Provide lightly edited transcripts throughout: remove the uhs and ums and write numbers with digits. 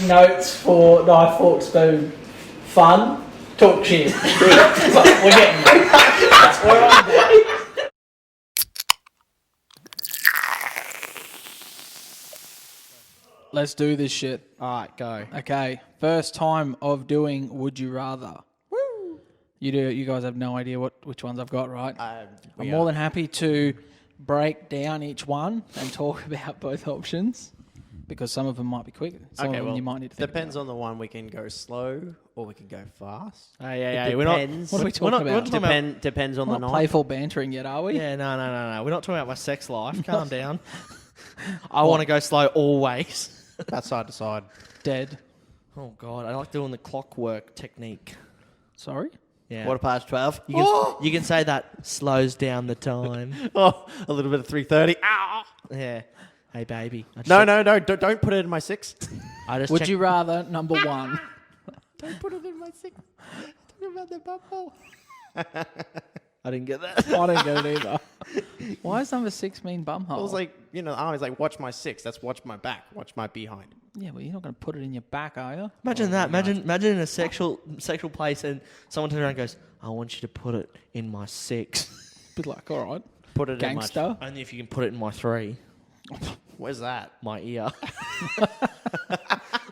notes for knife, fork, spoon, fun, talk shit. We're getting there. We're on there. Let's do this shit. Alright, go. Okay, first time of doing Would You Rather. Woo! You guys have no idea which ones I've got, right? I'm more than happy to break down each one and talk about both options because some of them might be quick. Some of them you might need to think depends about. on the one. We can go slow or we can go fast. Yeah. Depends. What are we talking about? Depends on We're the not night. playful bantering yet, are we? Yeah, no. We're not talking about my sex life. Calm down. I want to go slow always. That's side to side. Dead. Oh, God. I like doing the clockwork technique. Sorry? Yeah. Quarter past 12. You can say that slows down the time. Oh, a little bit of 3:30. Ow! Yeah. Hey, baby. No. Don't put it in my 6. Would you rather, number one? Don't put it in my 6. Talk about the bubble. I didn't get that. I don't get it either. Why does number 6 mean bumhole? I was like, I was like, watch my 6. That's watch my back. Watch my behind. Yeah, well, you're not going to put it in your back, are you? Imagine that. Imagine in a sexual place and someone turns around and goes, I want you to put it in my 6. Be like, all right. Put it Gangster. in Only if you can put it in my 3. my... Where's that? My ear.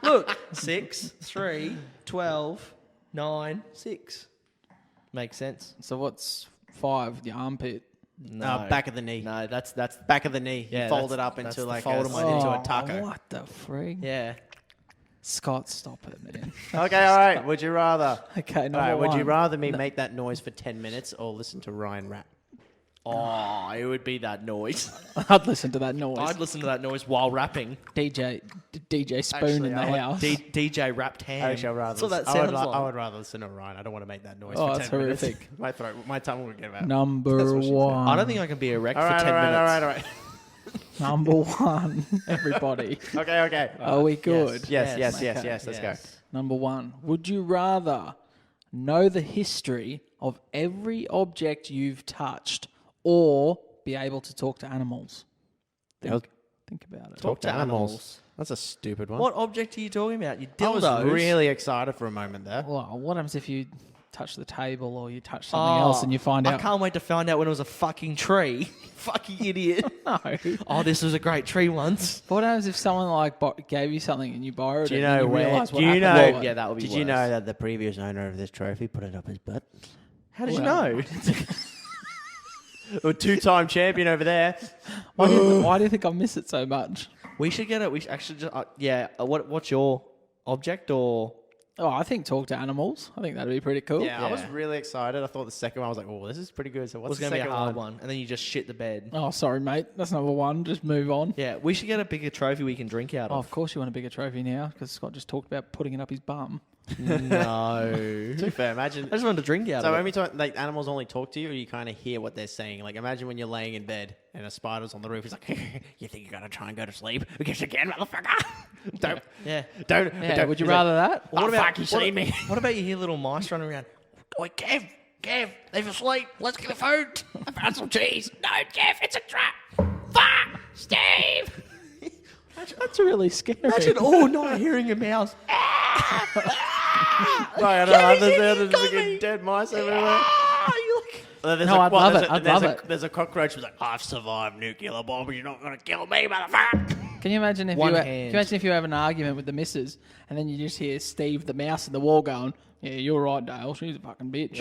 Look. 6, 3, 12, 9, 6. Makes sense. So what's 5? The armpit. No. Back of the knee. No, that's Back of the knee. Yeah, you fold that's- it up that's into the like fold of my knee. into a taco. What the frig? yeah. Scott, stop it, man. Okay, all right. Would you rather? Okay, number All right. Would you one. rather me make that noise for 10 minutes or listen to Ryan rap? Oh, it would be that noise. I'd listen to that noise. I'd listen to that noise while rapping. DJ Spoon Actually, in the I would- house. DJ rapped ham. I shall rather. That's what that I would, sounds like. I would rather listen to Ryan. I don't want to make that noise Oh, for that's 10 minutes. horrific. My throat, my tongue will get out. Number That's what she said. one. I don't think I can be erect All right, for 10 minutes. all right. Number one, everybody. Okay. Are we good? Yes. Okay. Let's go. Number one. Would you rather know the history of every object you've touched or be able to talk to animals? Think about it. Talk to animals. That's a stupid one. What object are you talking about? You I was dildos? really excited for a moment there. Well, what happens if you touch the table or you touch something else and you find I out? can't wait to find out when it was a fucking tree. Fucking idiot. No. Oh, this was a great tree once. What happens if someone like gave you something and you borrowed Do you it and know you where? realise what Do you happened? know? Yeah, that would be Did worse. you know that the previous owner of this trophy put it up his butt? How did Well, you know? A 2-time champion over there. Why do you think I miss it so much? We should get it. We should actually just... what's your object or... Oh, I think talk to animals. I think that'd be pretty cool. Yeah, I was really excited. I thought the second one, I was like, oh, this is pretty good. So It what's was the going to be second a hard one. And then you just shit the bed. Oh, sorry, mate. That's number one. Just move on. Yeah, we should get a bigger trophy we can drink out Oh, of. of course you want a bigger trophy now because Scott just talked about putting it up his bum. No. To be fair, imagine. I just wanted to drink out So of it. every time, like, animals only talk to you, or you kind of hear what they're saying. Like, imagine when you're laying in bed and a spider's on the roof. He's like, "You think you're gonna try and go to sleep? Because you can, motherfucker. Don't. Yeah. Don't. Yeah, don't." would you He's like, rather that? "Oh, fuck, you seen me." What about you hear little mice running around? Oi, Kev, leave asleep. Let's get the food. I found some cheese. No, Kev, it's a trap. Fuck, Steve. That's really scary. Imagine all night hearing a mouse. Sorry, I don't understand. There's like dead mice everywhere. There's No, I'd love it. I'd love it. There's a cockroach who's like, I've survived nuclear bomb, but you're not going to kill me, motherfucker. Can you imagine if One you hand. can you imagine if you have an argument with the missus and then you just hear Steve the mouse in the wall going, "Yeah, you're right, Dale. She's a fucking bitch."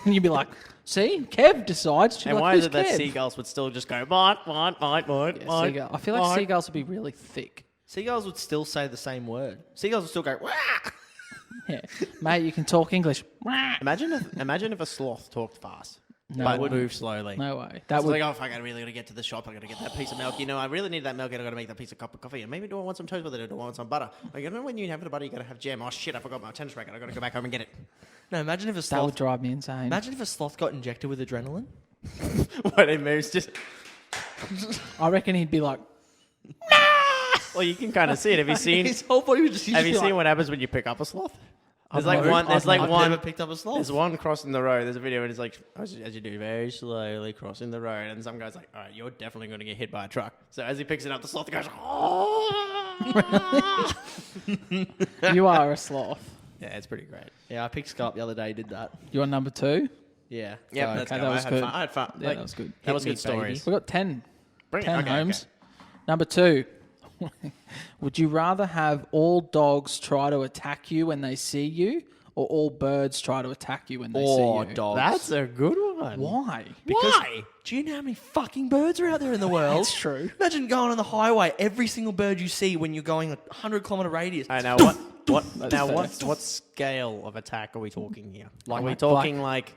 And you'd be like, "See, Kev decides." She'd be And like, why is "Who's it that Kev?" seagulls would still just go, bite? Yeah, seagull. I feel like seagulls would be really thick. Seagulls would still say the same word. Seagulls would still go, wah! Yeah, mate, you can talk English. Imagine if a sloth talked fast, No but way. moved slowly. No way. That That was would. like, oh fuck, I really gotta get to the shop. I gotta get that piece of milk. You know, I really need that milk, and I gotta make that piece of cup of coffee. And maybe do I want some toast with it, or do I want some butter? Like, you know, when you have the butter, you gotta have jam. Oh shit, I forgot my tennis racket. I gotta go back home and get it. No, imagine if a That would sloth... drive me insane. Imagine if a sloth got injected with adrenaline. When it moves, just I reckon he'd be like, well, you can kind of see it. Have you seen? His whole body would just... Have you seen what happens when you pick up a sloth? There's I've like never- one. There's like I've one. never picked up a sloth. There's one crossing the road. There's a video and it's like, as you do, very slowly crossing the road. And some guy's like, all right, you're definitely going to get hit by a truck. So as he picks it up, the sloth goes, oh! You are a sloth. Yeah, it's pretty great. Yeah, I picked Scott the other day. Did that? You on number 2? Yeah. Yeah, Go. let's okay, go. that was good. I had fun. Yeah, Like, that was good. That was Hit me, good stories. We got 10. Bring it. 10 Okay, homes. okay. Number 2. Would you rather have all dogs try to attack you when they see you, or all birds try to attack you when they see you? Dogs. That's a good one. Why? Why? Do you know how many fucking birds are out there in the world? That's true. Imagine going on the highway. Every single bird you see when you're going a 100-kilometer radius. I know what. That's Now, fair. what scale of attack are we talking here? Like, are we Like- talking like?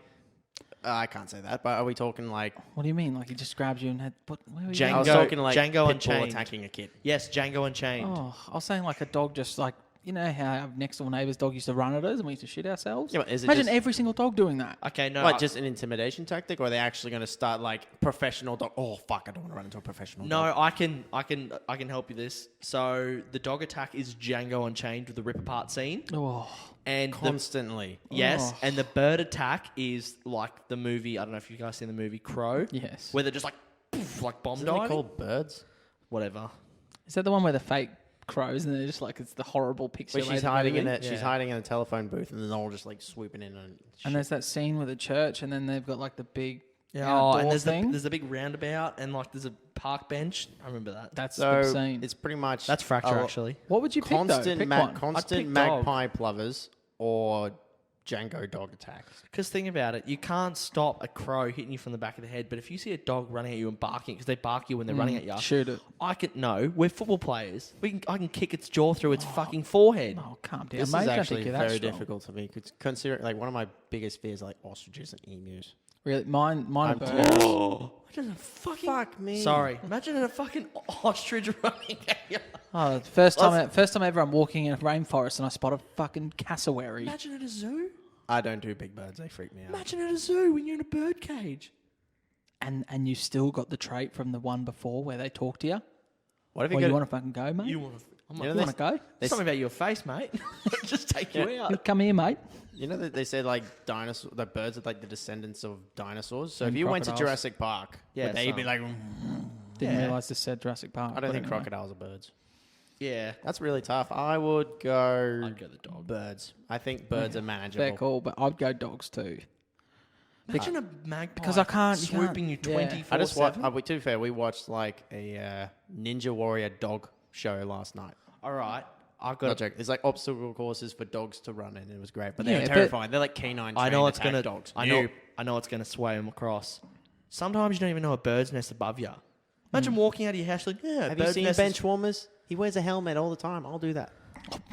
I can't say that, but are we talking like? What do you mean? Like he just grabs you and had... What, where were you Django- I was going? talking like Django Pitbull Unchained. attacking a kid. Yes, Django Unchained. Oh, I was saying like a dog just like... You know how our next door neighbour's dog used to run at us and we used to shit ourselves? Yeah, but is it Imagine just- every single dog doing that. Okay, no. Like just an intimidation tactic, or are they actually going to start like professional dog? Oh fuck! I don't want to run into a professional. No, dog. I can help you this. So the dog attack is Django Unchained with the rip apart scene, Oh, and Constantly. yes, Oh. and the bird attack is like the movie. I don't know if you guys seen the movie Crow. yes. Where they're just like, poof, like bomb Isn't it diving. called birds? Whatever. Is that the one where the fake crows and they're just like... It's the horrible picture. Where she's hiding in it. Yeah. She's hiding in a telephone booth, and then they're all just like swooping in and. And there's that scene with the church and then they've got like the big Oh, outdoor and thing. there's a big roundabout and like there's a park bench. I remember that. That's So the scene. it's pretty much That's Fracture a actually. What would you pick though? constant Pick one. constant pick dog. magpie plovers or Django dog attacks. Because think about it, you can't stop a crow hitting you from the back of the head, but if you see a dog running at you and barking, because they bark you when they're running at you, Shoot it. I can no. We're football players. I can kick its jaw through its fucking forehead. Oh, calm down, This mate. is Don't think actually you're that very strong. difficult for me. Consider like one of my biggest fears, are, like ostriches and emus. Really, mine are I'm birds. Imagine a fucking Fuck me. Sorry, imagine a fucking ostrich running at you. Oh, first time ever I'm walking in a rainforest and I spot a fucking cassowary. Imagine at a zoo. I don't do big birds. They freak me out. Imagine at a zoo when you're in a bird cage. And you still got the trait from the one before where they talk to you. What if Or you you go? want to fucking go, mate? You want to? I'm You like, know, You want to go? They- something about your face, mate. Just take you out. Come here, mate. You know that they said like dinosaur, the birds are like the descendants of dinosaurs. So And if you went to crocodiles. Jurassic Park, Yeah, would they be some. like? Didn't Yeah. realise this said Jurassic Park. I don't but think anyway. crocodiles are birds. Yeah. That's really tough. I would go. I'd go the dog. Birds. I think birds are manageable. Fair call, but I'd go dogs too. Imagine a magpie Because I can't- you swooping you can't- yeah. 24/7. I just watched. To be fair, we watched like a Ninja Warrior dog show last night. All right. I Not got. joke. There's like obstacle courses for dogs to run in. It was great, but Yeah, they're but- terrifying. They're like canine. I know trained it's attack gonna. dogs. I know it's gonna sway them across. Sometimes you don't even know a bird's nest above you. Imagine walking out of your house like, yeah, a Have you bird's seen nest bench warmers? He wears a helmet all the time. I'll do that.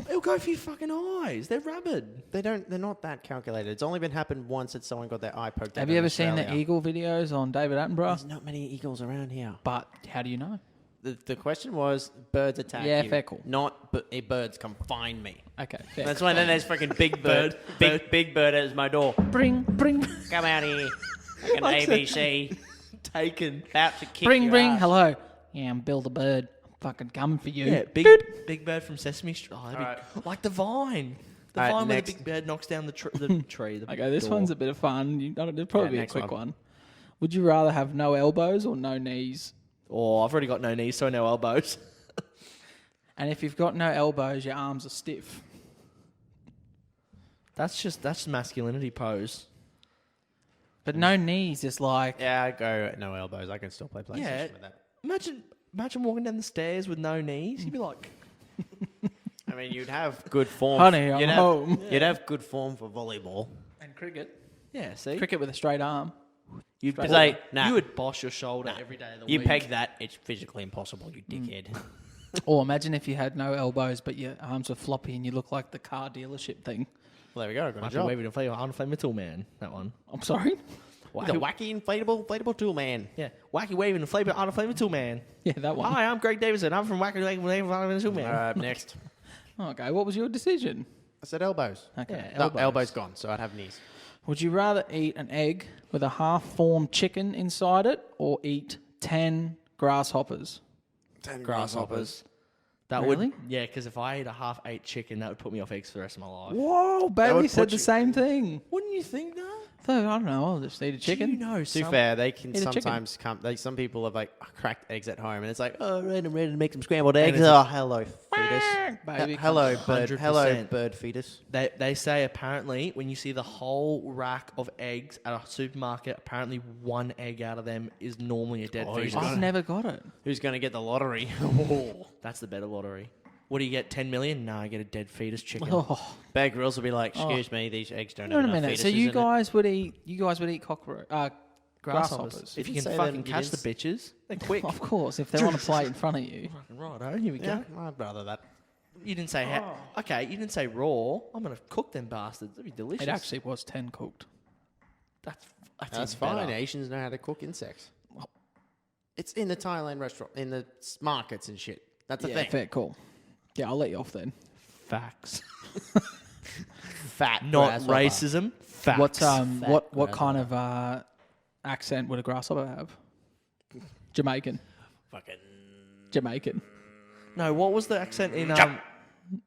It'll go for your fucking eyes. They're rabid. They're not that calculated. It's only been happened once that someone got their eye poked out. Have you in ever seen the Australia. eagle videos on David Attenborough? There's not many eagles around here. But how do you know? The question was birds attack Yeah, you. fair call. Not birds come find me. Okay, fair. That's why then there's freaking big bird. Big bird at my door. Bring. Come out here. Fucking ABC. Taken. About to kick Bring. your ass. Hello. Yeah, I'm Bill the Bird. I'm fucking coming for you. Yeah, big bird from Sesame Street. Oh, that'd be, like the vine. The All right, vine where next. the big bird knocks down the tree. The Okay, this door. one's a bit of fun. It'll probably be a next quick one. one. Would you rather have no elbows or no knees? Oh, I've already got no knees, so no elbows. And if you've got no elbows, your arms are stiff. That's masculinity pose. But no knees is like... Yeah, I go no elbows. I can still play PlayStation Yeah. with that. Imagine walking down the stairs with no knees. You'd be like, I mean, you'd have good form. Honey, I'm you'd have, home. You'd have good form for volleyball. And cricket. yeah, see, Cricket with a straight arm. you'd Straight Say, nah. you would boss your shoulder every day of the You week. peg that. It's physically impossible, you dickhead. Or imagine if you had no elbows, but your arms were floppy and you look like the car dealership thing. Well, there we go. I got a Wacky job. waving inflatable, unflammable tool man. That one. I'm sorry? He's a wacky inflatable tool man. Yeah, wacky waving inflatable, unflammable tool man. Yeah, that one. Hi, I'm Greg Davison. I'm from Wacky Waving Inflatable Tool Man. Next. Okay, what was your decision? I said elbows. Okay, Yeah, No, elbows gone, so I'd have knees. Would you rather eat an egg with a half-formed chicken inside it or eat 10 grasshoppers? 10 That Really? would, yeah, because if I ate a half-ate chicken, that would put me off eggs for the rest of my life. Whoa, Bailey would said put the you- same thing. Wouldn't you think that? So, I don't know. I'll just eat a chicken. Do you know To be fair, they can Eat a chicken. sometimes come. Some people have like cracked eggs at home, and it's like, oh, ready to make some scrambled eggs. it's Oh, hello, fetus. Baby, Hello, bird. 100%. Hello, bird fetus. They say apparently when you see the whole rack of eggs at a supermarket, apparently one egg out of them is normally a dead fetus. I've never got it. Who's going to get the lottery? That's the better lottery. What do you get? 10 million? No, I get a dead fetus chicken. Oh, Bear Grylls will be like, excuse me, these eggs don't wait have a enough minute. fetuses So you in guys would eat cockroach, grasshoppers. If you You can say fucking them, catch the you bitches, they're quick. Of course, if they're on a plate in front of you. Right, here we go. Yeah, I'd rather that. You didn't say how. Okay, you didn't say raw. I'm gonna cook them bastards. That'd be delicious. It actually was 10 cooked. That's That's even fine. better. Asians know how to cook insects. It's in the Thailand restaurant, in the markets and shit. That's a Yeah, thing. fair call. Yeah, I'll let you off then. Facts. Fat, Not grasshopper. racism. Facts. What what grasshopper. kind of accent would a grasshopper have? Jamaican. Fucking. Jamaican. No, what was the accent in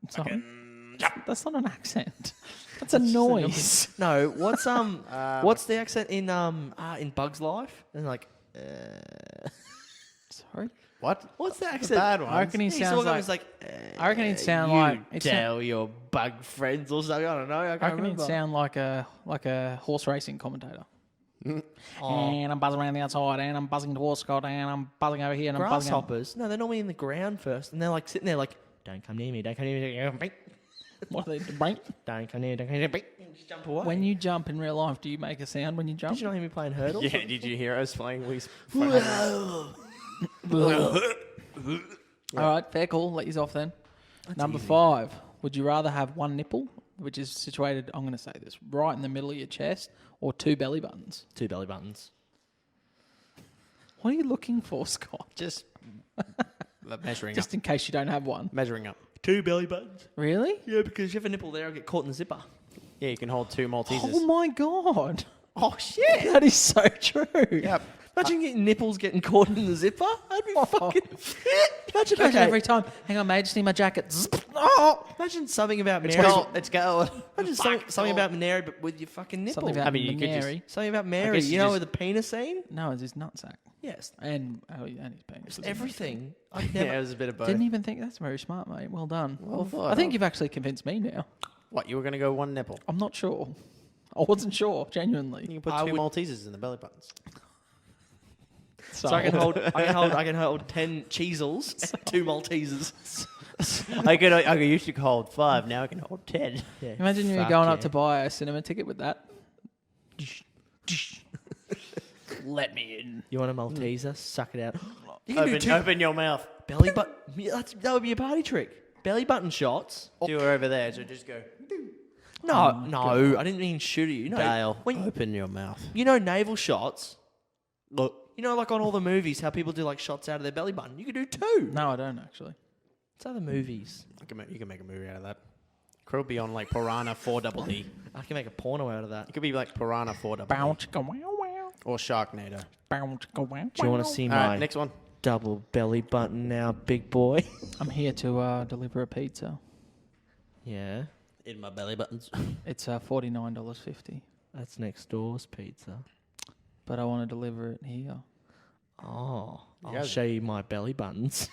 Sorry? That's not an accent. That's a noise. No, what's what's the accent in Bug's Life? And like Sorry. What? what's the The accent? bad one. I reckon he He's sounds talking, like. he's like I reckon he'd sound you like. He'd tell your bug friends or something. I don't know. I I can't reckon he'd remember. sound like a horse racing commentator. Oh. And I'm buzzing around the outside, and I'm buzzing towards Scott, and I'm buzzing over here, and I'm buzzing. Grasshoppers? No, they're normally in the ground first, and they're like sitting there, like, don't come near me, don't come near me, What are they? Brain? don't come near, don't come near me. Just jump away. When you jump in real life, do you make a sound when you jump? Did you not hear me playing hurdles? Yeah, did you hear us playing Wii? All right, fair call. Let you off then. Number 5. Would you rather have one nipple, which is situated, I'm going to say this, right in the middle of your chest, or 2 belly buttons? 2 belly buttons. What are you looking for, Scott? Just measuring Just up. in case you don't have one. Measuring up. 2 belly buttons. Really? Yeah, because if you have a nipple there, I'll get caught in the zipper. Yeah, you can hold 2 Maltesers. Oh my god. Oh, shit. That is so true. Yep. Imagine getting nipples getting caught in the zipper. I'd be fucking fit. Imagine, Imagine okay, every time. Hang on, mate, just need my jacket. Zzz. Oh! imagine something about It's Mary. gold. It's gold. Imagine something about Mary, but with your fucking nipple. Something about I mean, you could just- Mary. Something about Mary. guess You you know, just- with the penis scene? No, it's his nutsack. Yes. And his penis. Just was in everything. I'd Yeah, never. it was a bit of it. both. Didn't even think that's very smart, mate. Well done. Well thought I think of. you've actually convinced me now. What, you were going to go one nipple? I'm not sure. I wasn't sure, genuinely. You can put I 2 would- Maltesers in the belly buttons. So I can hold 10 Cheezels, 2 Maltesers. I used to hold 5. Now I can hold 10. Yeah. Imagine you Fuck going yeah. up to buy a cinema ticket with that. Let me in. You want a Malteser? Suck it out. You can do 2 Open your mouth. belly button. That would be a party trick. Belly button shots. Do her over there. So just go. No, no, I didn't mean shoot at you. No, Dale, when open your mouth. you know naval shots. Look, you know, like on all the movies, how people do like shots out of their belly button. You could do 2. No, I don't actually. It's other movies. You can make a movie out of that. Could be on like Piranha 4DD. I can make a porno out of that. It could be like Piranha 4DD. Bow chicka wow wow. Or Sharknado. Bow chicka wow. Do you want to see All my right, next one. double belly button now, big boy? I'm here to deliver a pizza. Yeah, In my belly buttons. It's $49.50, that's next door's pizza. but I want to deliver it here. Oh, I'll guys- show you my belly buttons.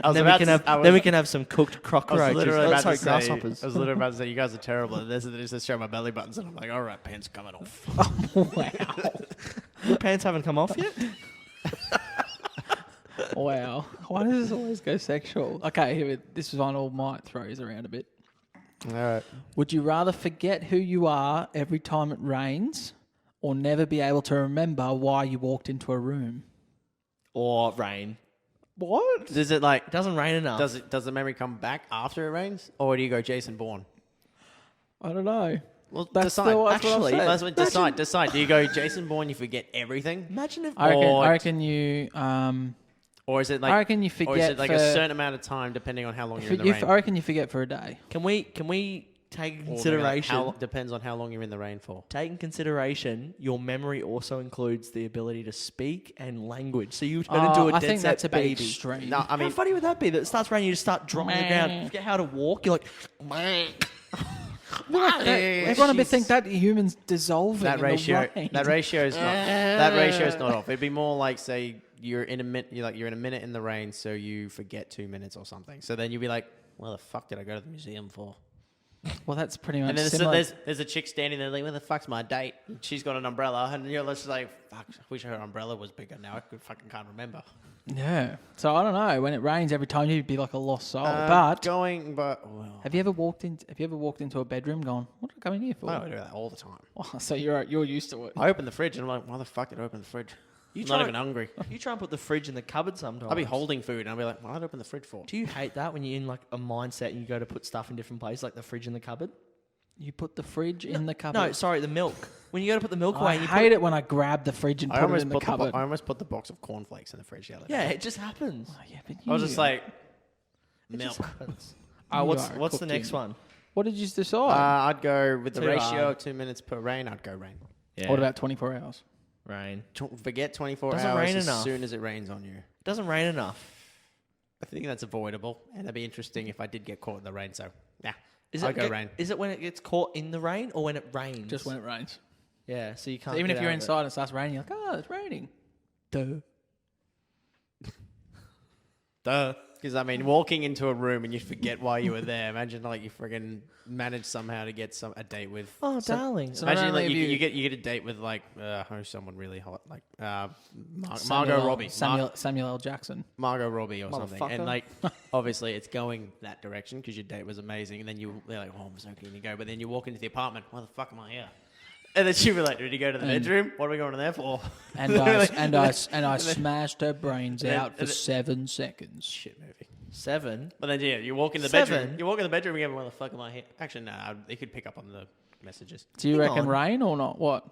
I was Then we about can to, have I was, then we can have some cooked I was cockroaches. literally about sorry, to say, grasshoppers. I was literally about to say, you guys are terrible at this, and then it just show my belly buttons, and I'm like, all right, pants coming off. Wow. Your pants haven't come off yet. Wow. Why does this always go sexual? Okay, here this one all might throw us around a bit. All right. Would you rather forget who you are every time it rains, or never be able to remember why you walked into a room? Or rain. What? Does it like? It doesn't rain enough. Does the memory come back after it rains, or do you go Jason Bourne? I don't know. Well, That's decide. still that's what I've Actually, said. That's what decide. Decide. Do you go Jason Bourne? You forget everything, Imagine if I reckon you. or is it like? I reckon you Or is forget it like for, a certain amount of time, depending on how long you're in the rain? I reckon you forget for a day. can we take Or maybe, in like, consideration depends on how long you're in the rain for. take in consideration your memory also includes the ability to speak and language. So you turn into a I dead think set that's a bit baby. extreme. No, I How mean, funny would that be? That it starts raining, you just start dropping on the ground. You forget how to walk. You're like, Everyone would think that humans dissolving That in ratio, the rain. that ratio is not. That ratio is not off. It'd be more like, say, you're in a minute. You're in a minute in the rain, so you forget 2 minutes or something. So then you'd be like, "Well, the fuck did I go to the museum for?" Well, that's pretty much And then similar. there's a chick standing there like, "Where the fuck's my date?" And she's got an umbrella, and you're just like, "Fuck, I wish her umbrella was bigger." Now I fucking can't remember. Yeah. So I don't know. When it rains every time, you'd be like a lost soul. But Well, have you ever walked into a bedroom, gone, "What did I come in here for?" I do that all the time. Oh, so you're used to it. I open the fridge and I'm like, "Why the fuck did I open the fridge?" I'm not even hungry. You try and put the fridge in the cupboard sometimes. I'll be holding food and I'll be like, "Why did I open the fridge for?" Do you hate that when you're in like a mindset and you go to put stuff in different places, like the fridge in the cupboard? You put the fridge in the cupboard. No, sorry, the milk. When you go to put the milk away, I and you hate it when I grab the fridge and I put it in the cupboard. I almost put the box of cornflakes in the fridge the other day. Yeah, it just happens. Oh, yeah, but I was just like, It milk. just happens. You What's are the next cooking. one? What did you decide? I'd go with the 2 ratio hard. of 2 minutes per rain. I'd go rain. Yeah. What about 24 hours? rain? Forget 24 Doesn't hours rain as enough. soon as it rains on you. It doesn't rain enough. I think that's avoidable, and it'd be interesting if I did get caught in the rain. So, yeah, Is I'll it go rain. Is it when it gets caught in the rain or when it rains? Just when it rains. Yeah, so you can't. So even get if you're out of it. inside and it starts raining, you're like, "Oh, it's raining." Duh. Duh. Because, I mean, walking into a room and you forget why you were there. Imagine, like, you friggin' manage somehow to get a date with... Oh, darling. so not Imagine, only like, have you get a date with, like, someone really hot, like, Margot Samuel- Robbie. Samuel L. Jackson. Margot Robbie or something. Motherfucker. And, like, obviously it's going that direction because your date was amazing. And then they're like, "Oh, I'm so keen to go." But then you walk into the apartment. "Why the fuck am I here?" And then she'd be like, "Did you go to the bedroom? What are we going in there for?" And I smashed her brains out for 7 seconds. Shit movie. 7. But then, yeah, you walk in the 7? bedroom. You walk in the bedroom again. "Why the fuck am I here?" Actually, no. They could pick up on the messages. Do you Hang reckon on. rain or not? What?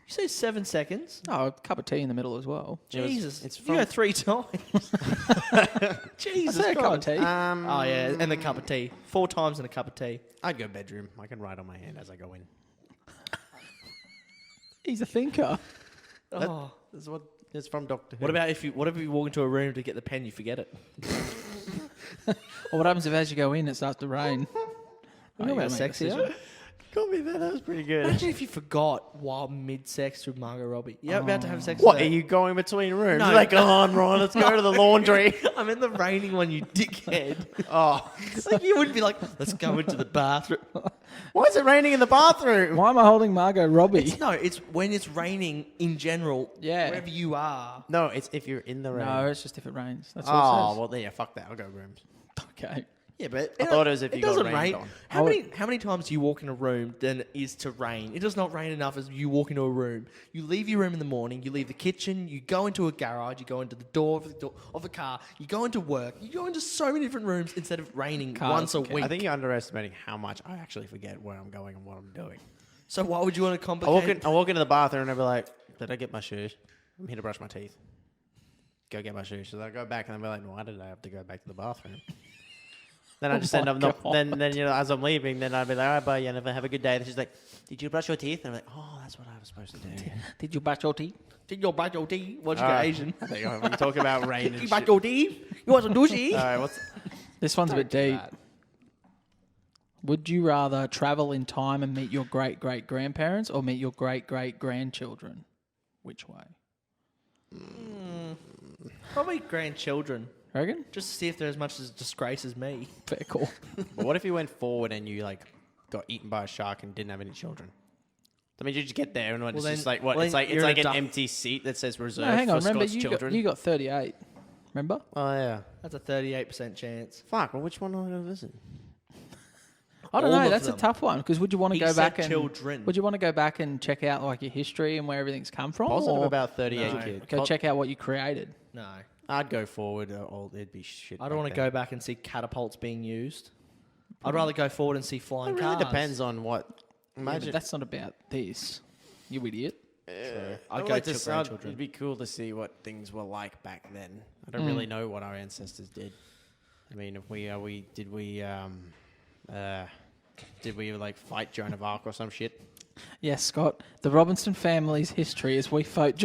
You say 7 seconds? Oh, a cup of tea in the middle as well. Jesus, it's you from- go 3 times. Jesus I say a cup of Christ. tea. Oh yeah, and the cup of tea. 4 times in a cup of tea. I'd go bedroom. I can write on my hand as I go in. He's a thinker. Oh. That's what it's from Doctor Who. What about if you walk into a room to get the pen, you forget it? Or what happens if as you go in, it starts to rain? You know about sex, yeah? Got me there. That was pretty good. Imagine if you forgot while mid-sex with Margot Robbie. You're about to have sex What, with are her. you going between rooms? No. You're like, "Come on, Ron, let's go to the laundry." I'm in the raining one, you dickhead. Oh, Like, you wouldn't be like, let's go into the bathroom. why is it raining in the bathroom? Why am I holding Margot Robbie? No, it's when it's raining in general, Yeah. wherever you are. No, it's if you're in the rain. No, it's just if it rains. That's all it Oh, says. well, then, yeah, fuck that. I'll go rooms. Okay. Yeah, but I thought it was if you got doesn't rained rain. on. How many times do you walk in a room than it is to rain? It does not rain enough as you walk into a room. You leave your room in the morning. You leave the kitchen. You go into a garage. You go into the door of a car. You go into work. You go into so many different rooms instead of raining Cars, once a okay. week. I think you're underestimating how much I actually forget where I'm going and what I'm doing. So why would you want to I complicate? walk into the bathroom and I'll be like, "Did I get my shoes? I'm here to brush my teeth. Go get my shoes." So I go back and I'll be like, "Why did I have to go back to the bathroom?" Then I just end up then as I'm leaving, then I'd be like, "All right, bye, you never have a good day." And she's like, "Did you brush your teeth?" And I'm like, "Oh, that's what I was supposed to do." Did you brush your teeth? Did your back your tea? What'd you get Asian? There you go. We can talk about rain and You shit. back your tea? You want some douchey? All right, what's This one's a bit deep. that. Would you rather travel in time and meet your great-great-grandparents or meet your great-great-grandchildren? Which way? Probably grandchildren. Reckon? Just to see if they're as much as disgrace as me. Fair call. But what if you went forward and you like got eaten by a shark and didn't have any children? I mean, you just get there and it's then- just like what? well, it's then like it's you're like a an duck. empty seat that says No, reserved hang on. for Remember, Scots you children. got 38. Remember? Oh yeah. That's a 38% chance. Fuck. Well, which one am I going to visit? I don't All know. of That's a them. tough one because would you want to He go said back and children. would you want to go back and check out like your history and where everything's come from? Positive or about 38 No. kids. go check out what you created? No. I'd go forward. Or it'd be shit. I don't want to go back and see catapults being used. I'd rather go forward and see It flying really cars. depends on what. Yeah, but Imagine. that's not about this. You idiot. I'd I'd go like to to. grandchildren. It'd be cool to see what things were like back then. I don't really know what our ancestors did. I mean, if did we like fight Joan of Arc or some shit? Yes, Scott. The Robinson family's history is we fought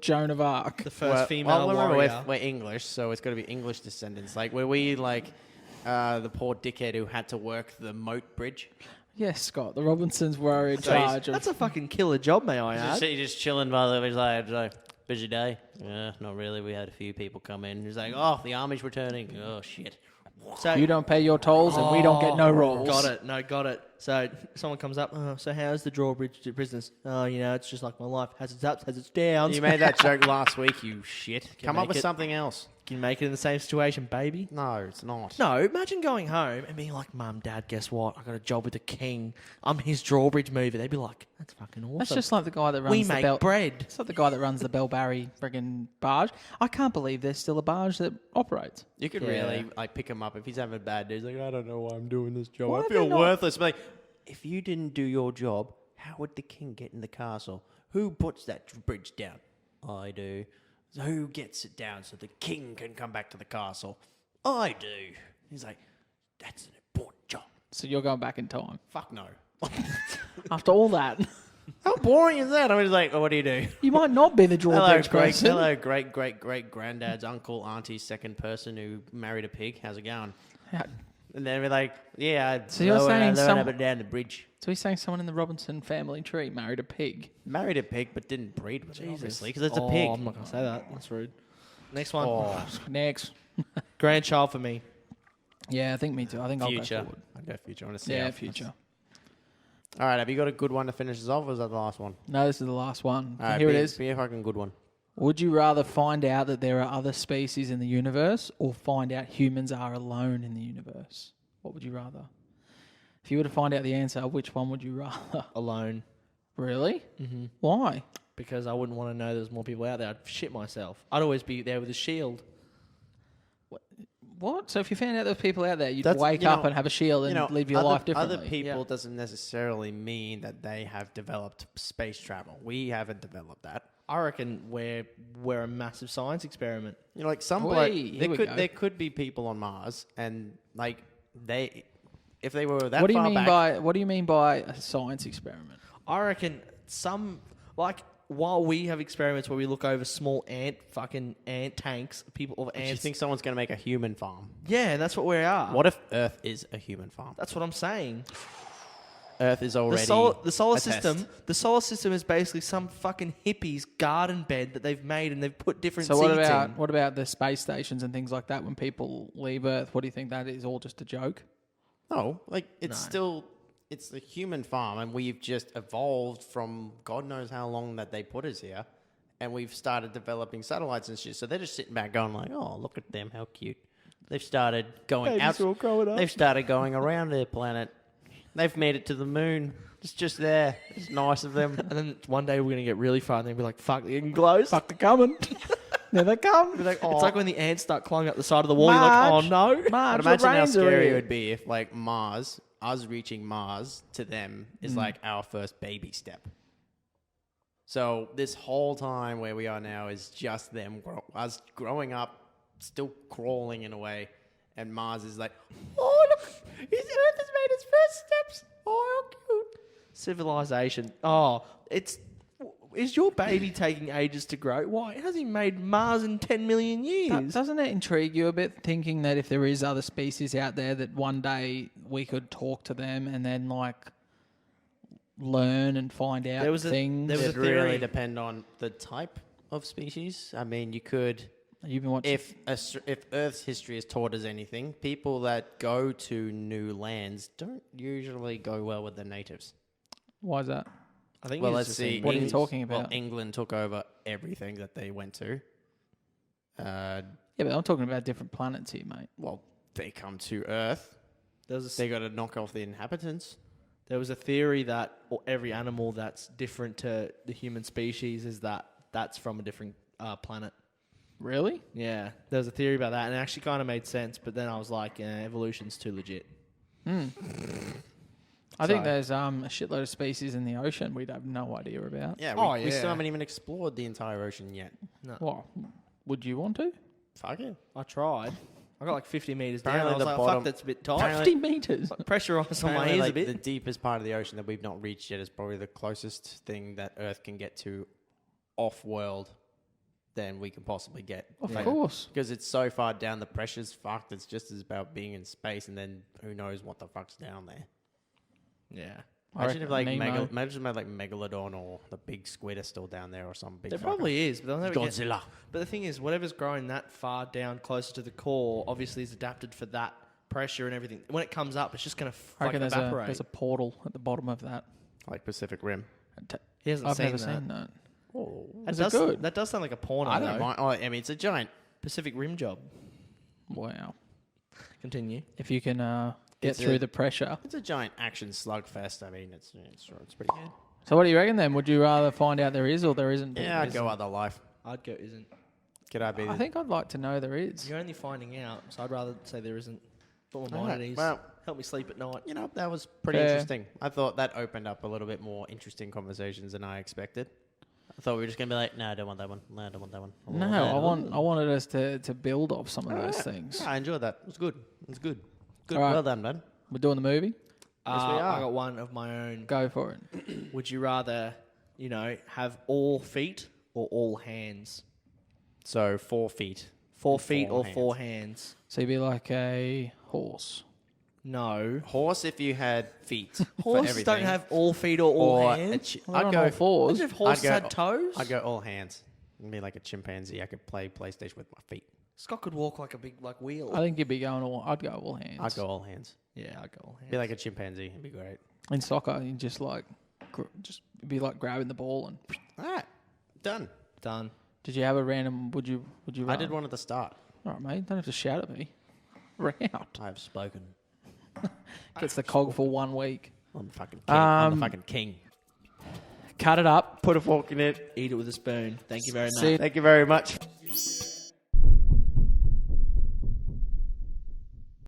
Joan of Arc. The first female remember warrior. we're English, so it's got to be English descendants. Like, were we like the poor dickhead who had to work the moat bridge? Yes, Scott. The Robinsons were in charge of... That's a fucking killer job, may I add. Just chilling by the like, busy day. Yeah, not really. We had a few people come in. He's like, oh, the army's returning. Oh, shit. So You don't pay your tolls and we don't get no rolls. Got it. No, got it. So someone comes up. So how's the drawbridge to business? Oh, it's just like my life. Has its ups, has its downs. You made that joke last week, you shit. Come up with something else. Can you make it in the same situation, baby? No, it's not. No, imagine going home and being like, Mum, Dad, guess what? I got a job with the king. I'm his drawbridge mover. They'd be like, that's fucking awesome. That's just like the guy that runs we the make bread. It's like the guy that runs the Bellbarry friggin' barge. I can't believe there's still a barge that operates. You could really pick him up if he's having a bad day. He's like, I don't know why I'm doing this job. Why I are feel they not- worthless. But like, if you didn't do your job, how would the king get in the castle? Who puts that bridge down? I do. So who gets it down so the king can come back to the castle? I do. He's like, that's an important job. So you're going back in time. Fuck no. After all that, How boring is that? I was like, oh, what do you do? you might not be the drawbridge person. Hello, great granddad's uncle, auntie's second person who married a pig. How's it going? And then we're like, yeah, So you're saying I learned up down the bridge. So he's saying someone in the Robinson family tree married a pig. Married a pig, but didn't breed with it, obviously, because it's a pig. I'm not going to say that. That's rude. Next one. Next. Grandchild for me. Yeah, I think me too. I think Future. I'll go forward. I'll go future. I want to see Yeah, how future. All right, have you got a good one to finish us off, or is that the last one? No, this is the last one. All right, Here it is. Be a fucking good one. Would you rather find out that there are other species in the universe or find out humans are alone in the universe? What would you rather? If you were to find out the answer, which one would you rather? Alone. Really? Mm-hmm. Why? Because I wouldn't want to know there's more people out there. I'd shit myself. I'd always be there with a shield. What? So if you found out there were people out there, you'd That's- wake you up know- and have a shield and live your life differently. Other people doesn't necessarily mean that they have developed space travel. We haven't developed that. I reckon we're a massive science experiment. You know, like some Wait, bloke, here we go. there could be people on Mars, and like if they were that What do you far mean back, What do you mean by a science experiment? I reckon while we have experiments where we look over small ant tanks, people or do you ants. think someone's going to make a human farm? Yeah, that's what we are. What if Earth is a human farm? That's what I'm saying. Earth is already The solar a system. test. The solar system is basically some fucking hippie's garden bed that they've made and they've put different So seeds what about the space stations and things like that? When people leave Earth, what do you think that is? All just a joke? No, like it's the human farm, and we've just evolved from God knows how long that they put us here, and we've started developing satellites and shit. So they're just sitting back going like, "Oh, look at them, how cute." They've started going out. all growing up. They've started going around their planet. They've made it to the moon. It's just there. It's nice of them. And then one day we're gonna get really far and then be like, "Fuck, they're getting close." Fuck, they're coming. There they come. It's like when the ants start climbing up the side of the wall. You're like, "Oh no!" Marge, But imagine how the rains are scary it here. would be if, like, Mars, us reaching Mars to them is like our first baby step. So this whole time where we are now is just them, us growing up, still crawling in a way, and Mars is like, oh look, Earth has made its first steps. Oh, how cute. Civilization. Oh, is your baby taking ages to grow? Why? It hasn't made Mars in 10 million years. Doesn't it intrigue you a bit, thinking that if there is other species out there, that one day we could talk to them and then learn and find out things? there was a It theory. really depend on the type of species. I mean, you could. You've been watching. If Earth's history has taught us anything, people that go to new lands don't usually go well with the natives. Why is that? I think Well, it's let's just see. What are you English. talking Well, about? England took over everything that they went to. Yeah, but I'm talking about different planets here, mate. Well, they come to Earth. They got to knock off the inhabitants. There was a theory that every animal that's different to the human species is that's from a different planet. Really? Yeah, there was a theory about that, and it actually kind of made sense. But then I was like, evolution's too legit. I think there's a shitload of species in the ocean we'd have no idea about. Yeah, we still haven't even explored the entire ocean yet. Well, would you want to? Fuck it. I tried. I got like 50 meters down. Apparently I was the like, bottom- fuck, that's a bit tight. apparently- 50 meters. Like pressure on my Apparently, ears like, a bit. the deepest part of the ocean that we've not reached yet is probably the closest thing that Earth can get to off-world than we can possibly get. Of course. Because it's so far down, the pressure's fucked. It's just as about being in space, and then who knows what the fuck's down there. Yeah. Imagine if reckon Nemo. imagine if like Megalodon or the big squid are still down there or some big. There probably is, but they'll never get... Godzilla. But the thing is, whatever's growing that far down closer to the core obviously is adapted for that pressure and everything. When it comes up, it's just going to I reckon evaporate. there's a portal at the bottom of that. Like Pacific Rim. He hasn't I've seen never that. seen that. Oh, Is it good? That does sound like a porno, I don't though. mind. Oh, I mean, it's a giant. Pacific Rim job. Wow. Continue. If you can get It's through a- the pressure. It's a giant action slugfest. I mean, it's pretty good. So what do you reckon then? Would you rather find out there is or there isn't? Yeah, I'd go other life. I'd go isn't. Could I be? I think I'd like to know there is. You're only finding out, so I'd rather say there isn't. Put my mind Alright, at ease. well- Help me sleep at night. You know, that was pretty Fair. interesting. I thought that opened up a little bit more interesting conversations than I expected. I thought we were just gonna be like, no, I don't want that one. No, I don't want that one. No, I wanted us to build off some of those things. I enjoyed that. It was good. It was good. Good. Alright. Well done, man. We're doing the movie. Yes, we are. I got one of my own. Go for it. Would you rather, have all feet or all hands? So 4 feet. 4 feet Four or hands. 4 hands? So you'd be like a horse. No. Horse if you had feet. for Horses everything. don't have all feet or all Or hands. Well, they're I'd on go all fours. Imagine if horses go- had toes. I'd go all hands. I'd be like a chimpanzee. I could play PlayStation with my feet. Scott could walk like a big wheel. I think you'd be going all. I'd go all hands. I'd go all hands. Yeah, I'd go all hands. Be like a chimpanzee. It'd be great. In soccer, you just be like grabbing the ball and. All right. Done. Done. Did you have a random? Would you? I did one at the start. All right, mate. Don't have to shout at me. Round I've spoken. gets the cog for 1 week. I'm the fucking king. I'm the Um, fucking king. Cut it up. Put a fork in it. Eat it with a spoon. Thank you very much. See you Thank you very much.